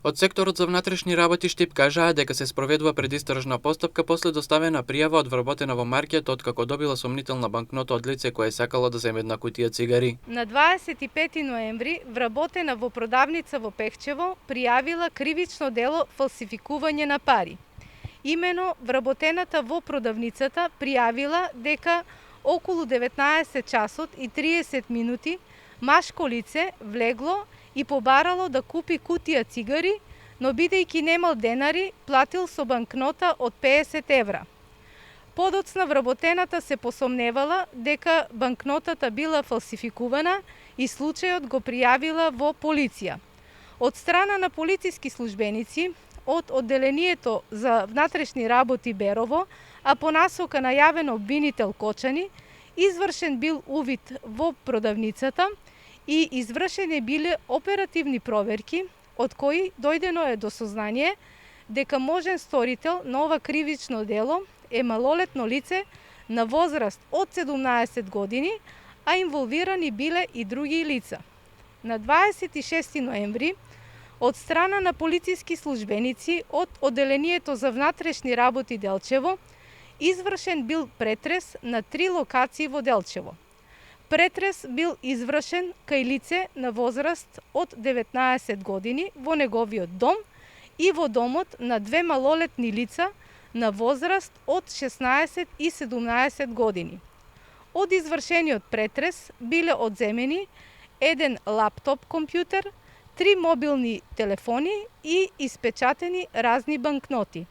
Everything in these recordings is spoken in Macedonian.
Од секторот за внатрешни работи Штип кажаа дека се спроведува предистражна постапка после доставена пријава од вработена во маркет откако добила сомнителна банкнота од лице кое сакало да земе една кутија цигари. На 25 ноември вработена во продавница во Пехчево пријавила кривично дело фалсификување на пари. Имено вработената во продавницата пријавила дека околу 19 часот и 30 минути машко лице влегло и побарало да купи кутија цигари, но бидејќи немал денари, платил со банкнота од 50 евра. Подоцна вработената се посомневала дека банкнотата била фалсификувана и случајот го пријавила во полиција. Од страна на полициски службеници од одделението за внатрешни работи Берово, а по насока на јавен обвинител Кочани, извршен бил увид во продавницата и извршени биле оперативни проверки, од кои дојдено е до сознание дека можен сторител на ова кривично дело е малолетно лице на возраст од 17 години, а инволвирани биле и други лица. На 26 ноември, од страна на полициски службеници од одделението за внатрешни работи Делчево, извршен бил претрес на 3 локации во Делчево. Претрес бил извршен кај лице на возраст од 19 години во неговиот дом и во домот на 2 малолетни лица на возраст од 16 и 17 години. Од извршениот претрес биле одземени еден лаптоп компјутер, 3 мобилни телефони и испечатени разни банкноти.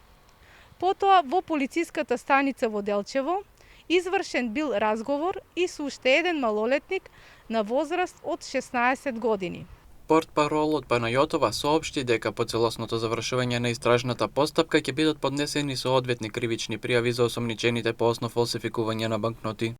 Потоа во полициската станица во Делчево извршен бил разговор и со уште еден малолетник на возраст од 16 години. Портпаролот Панајотова соопшти дека по целосното завршување на истражната постапка ќе бидат поднесени соодветни кривични пријави за осомничените по основ фалсификување на банкноти.